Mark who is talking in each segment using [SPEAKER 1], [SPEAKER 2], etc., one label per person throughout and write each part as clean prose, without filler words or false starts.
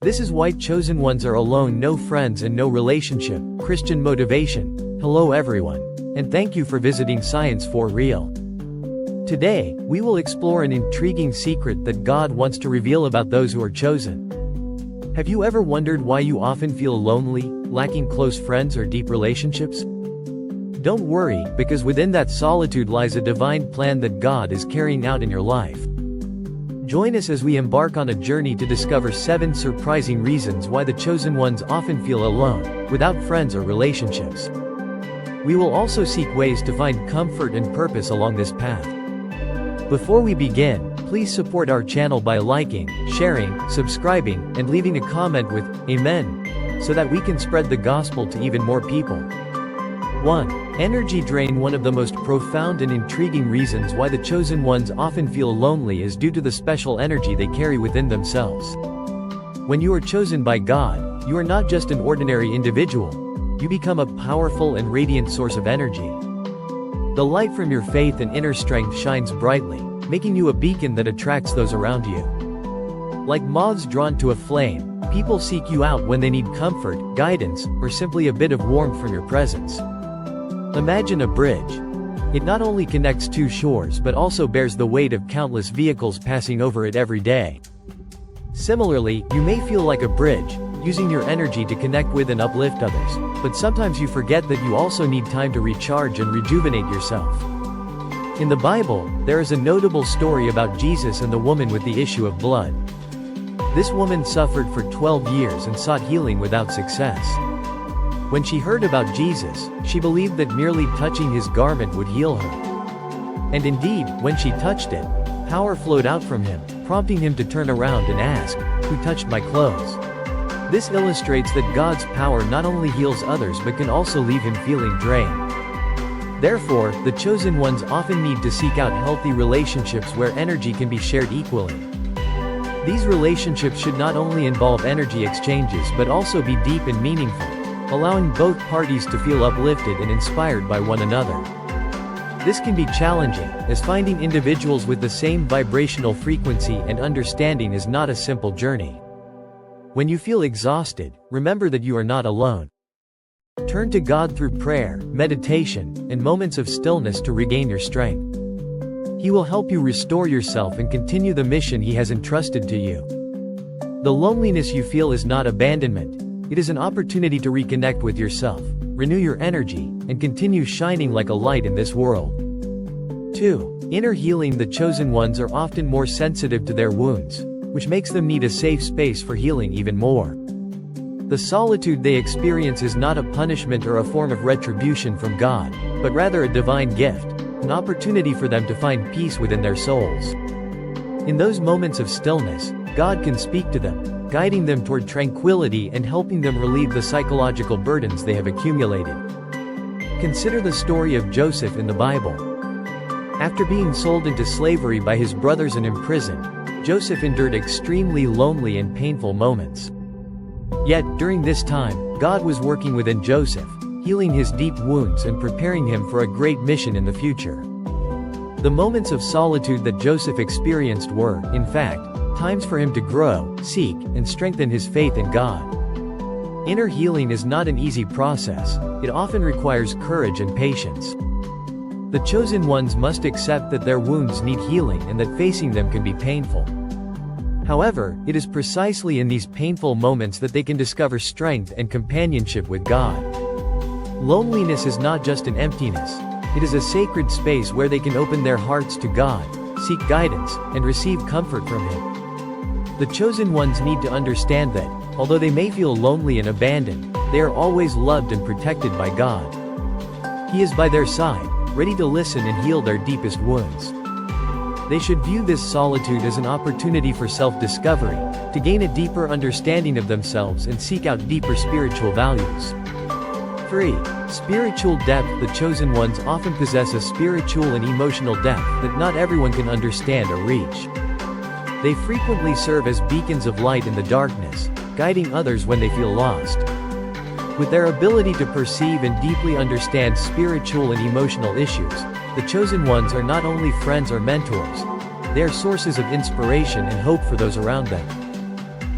[SPEAKER 1] This is why chosen ones are alone, no friends and no relationship. Christian motivation. Hello everyone. And thank you for visiting Science for Real. Today, we will explore an intriguing secret that God wants to reveal about those who are chosen. Have you ever wondered why you often feel lonely, lacking close friends or deep relationships? Don't worry, because within that solitude lies a divine plan that God is carrying out in your life. Join us as we embark on a journey to discover 7 surprising reasons why the chosen ones often feel alone, without friends or relationships. We will also seek ways to find comfort and purpose along this path. Before we begin, please support our channel by liking, sharing, subscribing, and leaving a comment with Amen, so that we can spread the gospel to even more people. 1. Energy drain. One of the most profound and intriguing reasons why the chosen ones often feel lonely is due to the special energy they carry within themselves. When you are chosen by God, you are not just an ordinary individual. You become a powerful and radiant source of energy. The light from your faith and inner strength shines brightly, making you a beacon that attracts those around you. Like moths drawn to a flame, people seek you out when they need comfort, guidance, or simply a bit of warmth from your presence. Imagine a bridge. It not only connects 2 shores but also bears the weight of countless vehicles passing over it every day. Similarly, you may feel like a bridge, using your energy to connect with and uplift others, but sometimes you forget that you also need time to recharge and rejuvenate yourself. In the Bible, there is a notable story about Jesus and the woman with the issue of blood. This woman suffered for 12 years and sought healing without success. When she heard about Jesus, she believed that merely touching his garment would heal her. And indeed, when she touched it, power flowed out from him, prompting him to turn around and ask, "Who touched my clothes?" This illustrates that God's power not only heals others but can also leave him feeling drained. Therefore, the chosen ones often need to seek out healthy relationships where energy can be shared equally. These relationships should not only involve energy exchanges but also be deep and meaningful, allowing both parties to feel uplifted and inspired by one another. This can be challenging, as finding individuals with the same vibrational frequency and understanding is not a simple journey. When you feel exhausted, remember that you are not alone. Turn to God through prayer, meditation, and moments of stillness to regain your strength. He will help you restore yourself and continue the mission He has entrusted to you. The loneliness you feel is not abandonment. It is an opportunity to reconnect with yourself, renew your energy, and continue shining like a light in this world. 2. Inner healing. The chosen ones are often more sensitive to their wounds, which makes them need a safe space for healing even more. The solitude they experience is not a punishment or a form of retribution from God, but rather a divine gift, an opportunity for them to find peace within their souls. In those moments of stillness, God can speak to them, guiding them toward tranquility and helping them relieve the psychological burdens they have accumulated. Consider the story of Joseph in the Bible. After being sold into slavery by his brothers and imprisoned, Joseph endured extremely lonely and painful moments. Yet, during this time, God was working within Joseph, healing his deep wounds and preparing him for a great mission in the future. The moments of solitude that Joseph experienced were, in fact, times for him to grow, seek, and strengthen his faith in God. Inner healing is not an easy process. It often requires courage and patience. The chosen ones must accept that their wounds need healing and that facing them can be painful. However, it is precisely in these painful moments that they can discover strength and companionship with God. Loneliness is not just an emptiness. It is a sacred space where they can open their hearts to God, seek guidance, and receive comfort from Him. The chosen ones need to understand that, although they may feel lonely and abandoned, they are always loved and protected by God. He is by their side, ready to listen and heal their deepest wounds. They should view this solitude as an opportunity for self-discovery, to gain a deeper understanding of themselves and seek out deeper spiritual values. 3. Spiritual depth. The chosen ones often possess a spiritual and emotional depth that not everyone can understand or reach. They frequently serve as beacons of light in the darkness, guiding others when they feel lost. With their ability to perceive and deeply understand spiritual and emotional issues, the chosen ones are not only friends or mentors, they are sources of inspiration and hope for those around them.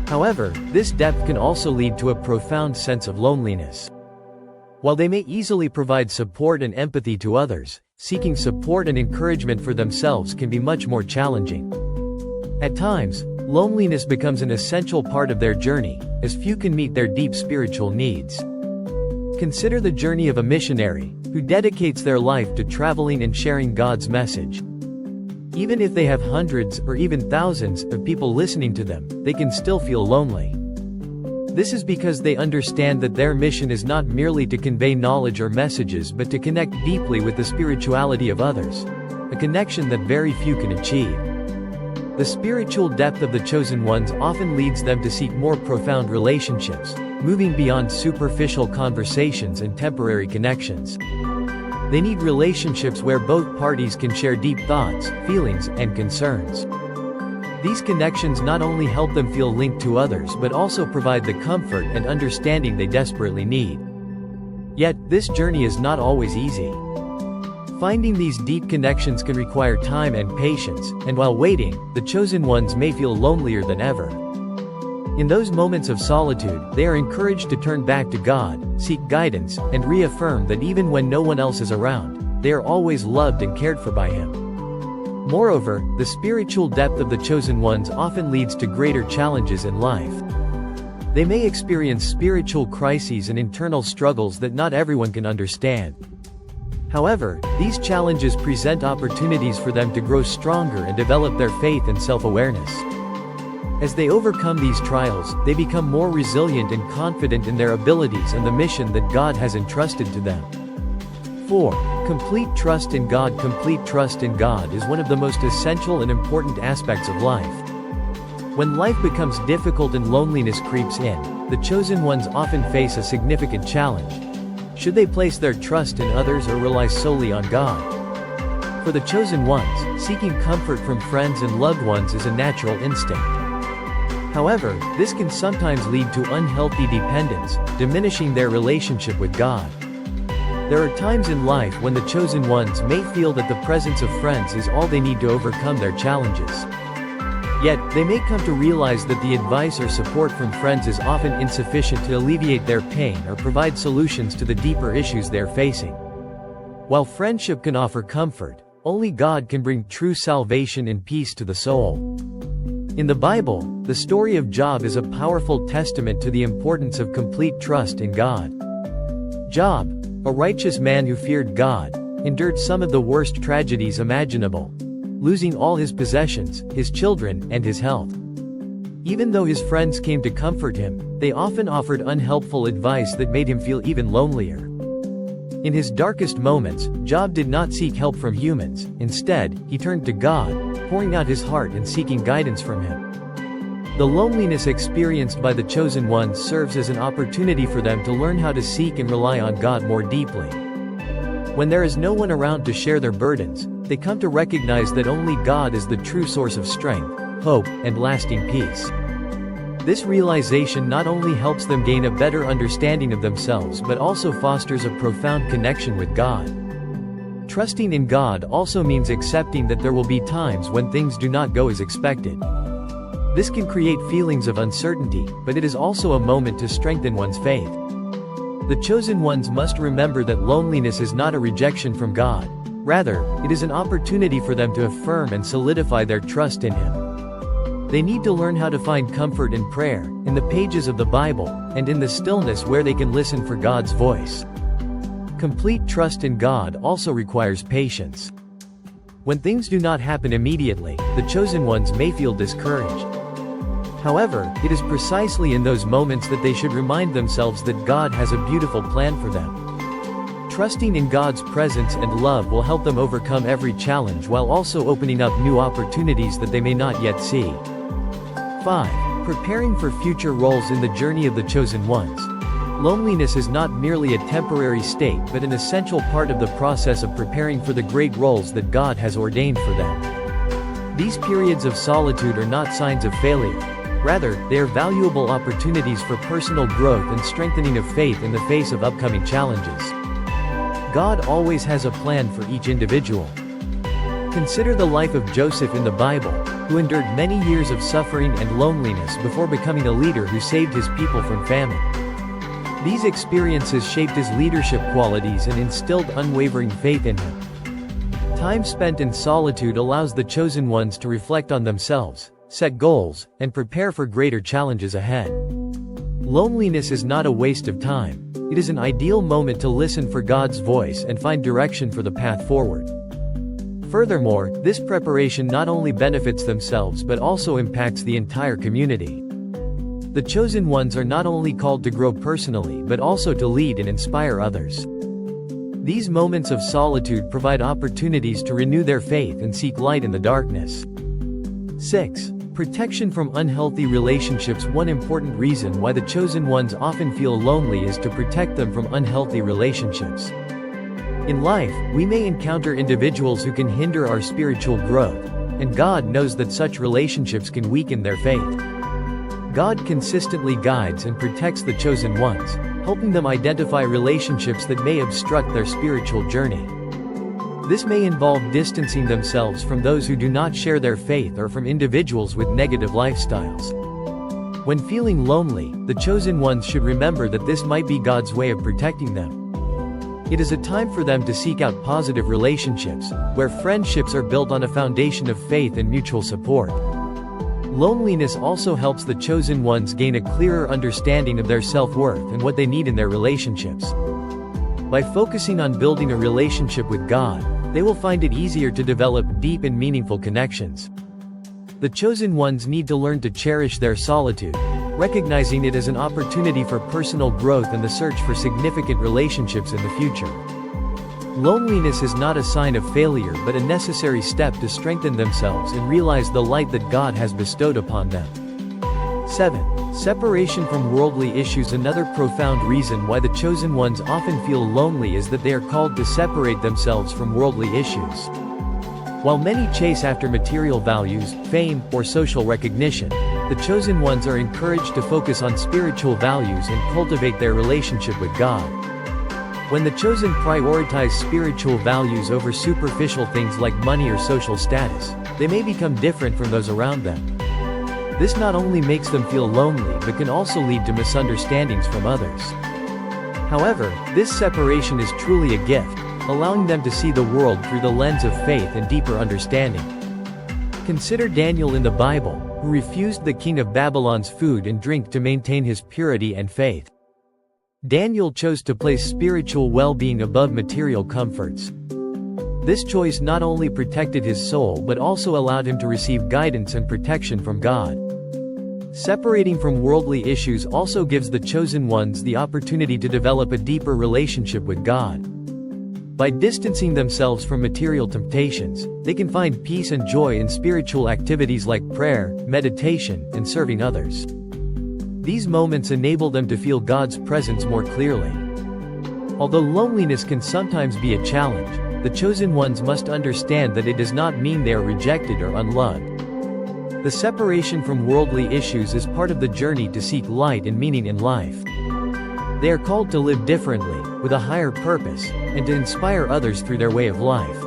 [SPEAKER 1] However, this depth can also lead to a profound sense of loneliness. While they may easily provide support and empathy to others, seeking support and encouragement for themselves can be much more challenging. At times, loneliness becomes an essential part of their journey, as few can meet their deep spiritual needs. Consider the journey of a missionary, who dedicates their life to traveling and sharing God's message. Even if they have hundreds or even thousands of people listening to them, they can still feel lonely. This is because they understand that their mission is not merely to convey knowledge or messages but to connect deeply with the spirituality of others, a connection that very few can achieve. The spiritual depth of the chosen ones often leads them to seek more profound relationships, moving beyond superficial conversations and temporary connections. They need relationships where both parties can share deep thoughts, feelings, and concerns. These connections not only help them feel linked to others but also provide the comfort and understanding they desperately need. Yet, this journey is not always easy. Finding these deep connections can require time and patience, and while waiting, the chosen ones may feel lonelier than ever. In those moments of solitude, they are encouraged to turn back to God, seek guidance, and reaffirm that even when no one else is around, they are always loved and cared for by Him. Moreover, the spiritual depth of the chosen ones often leads to greater challenges in life. They may experience spiritual crises and internal struggles that not everyone can understand. However, these challenges present opportunities for them to grow stronger and develop their faith and self-awareness. As they overcome these trials, they become more resilient and confident in their abilities and the mission that God has entrusted to them. 4. Complete trust in God. Complete trust in God is one of the most essential and important aspects of life. When life becomes difficult and loneliness creeps in, the chosen ones often face a significant challenge. Should they place their trust in others or rely solely on God? For the chosen ones, seeking comfort from friends and loved ones is a natural instinct. However, this can sometimes lead to unhealthy dependence, diminishing their relationship with God. There are times in life when the chosen ones may feel that the presence of friends is all they need to overcome their challenges. Yet, they may come to realize that the advice or support from friends is often insufficient to alleviate their pain or provide solutions to the deeper issues they are facing. While friendship can offer comfort, only God can bring true salvation and peace to the soul. In the Bible, the story of Job is a powerful testament to the importance of complete trust in God. Job, a righteous man who feared God, endured some of the worst tragedies imaginable, losing all his possessions, his children, and his health. Even though his friends came to comfort him, they often offered unhelpful advice that made him feel even lonelier. In his darkest moments, Job did not seek help from humans. Instead, he turned to God, pouring out his heart and seeking guidance from Him. The loneliness experienced by the chosen ones serves as an opportunity for them to learn how to seek and rely on God more deeply. When there is no one around to share their burdens, they come to recognize that only God is the true source of strength, hope, and lasting peace. This realization not only helps them gain a better understanding of themselves but also fosters a profound connection with God. Trusting in God also means accepting that there will be times when things do not go as expected. This can create feelings of uncertainty, but it is also a moment to strengthen one's faith. The chosen ones must remember that loneliness is not a rejection from God. Rather, it is an opportunity for them to affirm and solidify their trust in Him. They need to learn how to find comfort in prayer, in the pages of the Bible, and in the stillness where they can listen for God's voice. Complete trust in God also requires patience. When things do not happen immediately, the chosen ones may feel discouraged. However, it is precisely in those moments that they should remind themselves that God has a beautiful plan for them. Trusting in God's presence and love will help them overcome every challenge while also opening up new opportunities that they may not yet see. 5. Preparing for future roles in the journey of the chosen ones. Loneliness is not merely a temporary state but an essential part of the process of preparing for the great roles that God has ordained for them. These periods of solitude are not signs of failure. Rather, they are valuable opportunities for personal growth and strengthening of faith in the face of upcoming challenges. God always has a plan for each individual. Consider the life of Joseph in the Bible. who endured many years of suffering and loneliness before becoming a leader who saved his people from famine. These experiences shaped his leadership qualities and instilled unwavering faith in him. Time spent in solitude allows the chosen ones to reflect on themselves, set goals, and prepare for greater challenges ahead. Loneliness is not a waste of time. It is an ideal moment to listen for God's voice and find direction for the path forward. Furthermore, this preparation not only benefits themselves but also impacts the entire community. The chosen ones are not only called to grow personally but also to lead and inspire others. These moments of solitude provide opportunities to renew their faith and seek light in the darkness. 6. Protection from unhealthy relationships. One important reason why the chosen ones often feel lonely is to protect them from unhealthy relationships. In life, we may encounter individuals who can hinder our spiritual growth, and God knows that such relationships can weaken their faith. God consistently guides and protects the chosen ones, helping them identify relationships that may obstruct their spiritual journey. This may involve distancing themselves from those who do not share their faith or from individuals with negative lifestyles. When feeling lonely, the chosen ones should remember that this might be God's way of protecting them. It is a time for them to seek out positive relationships, where friendships are built on a foundation of faith and mutual support. Loneliness also helps the chosen ones gain a clearer understanding of their self-worth and what they need in their relationships. By focusing on building a relationship with God, they will find it easier to develop deep and meaningful connections. The chosen ones need to learn to cherish their solitude, recognizing it as an opportunity for personal growth and the search for significant relationships in the future. Loneliness is not a sign of failure but a necessary step to strengthen themselves and realize the light that God has bestowed upon them. 7. Separation from worldly issues. Another profound reason why the chosen ones often feel lonely is that they are called to separate themselves from worldly issues. While many chase after material values, fame, or social recognition, the chosen ones are encouraged to focus on spiritual values and cultivate their relationship with God. When the chosen prioritize spiritual values over superficial things like money or social status, they may become different from those around them. This not only makes them feel lonely but can also lead to misunderstandings from others. However, this separation is truly a gift, allowing them to see the world through the lens of faith and deeper understanding. Consider Daniel in the Bible, who refused the king of Babylon's food and drink to maintain his purity and faith. Daniel chose to place spiritual well-being above material comforts. This choice not only protected his soul but also allowed him to receive guidance and protection from God. Separating from worldly issues also gives the chosen ones the opportunity to develop a deeper relationship with God. By distancing themselves from material temptations, they can find peace and joy in spiritual activities like prayer, meditation, and serving others. These moments enable them to feel God's presence more clearly. Although loneliness can sometimes be a challenge, the chosen ones must understand that it does not mean they are rejected or unloved. The separation from worldly issues is part of the journey to seek light and meaning in life. They are called to live differently, with a higher purpose, and to inspire others through their way of life.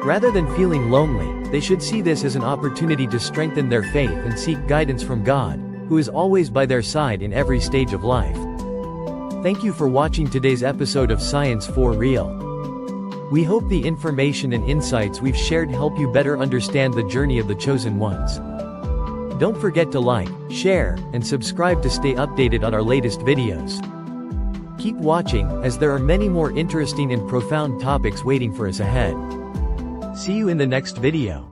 [SPEAKER 1] Rather than feeling lonely, they should see this as an opportunity to strengthen their faith and seek guidance from God, who is always by their side in every stage of life. Thank you for watching today's episode of Science for Real. We hope the information and insights we've shared help you better understand the journey of the chosen ones. Don't forget to like, share, and subscribe to stay updated on our latest videos. Keep watching, as there are many more interesting and profound topics waiting for us ahead. See you in the next video.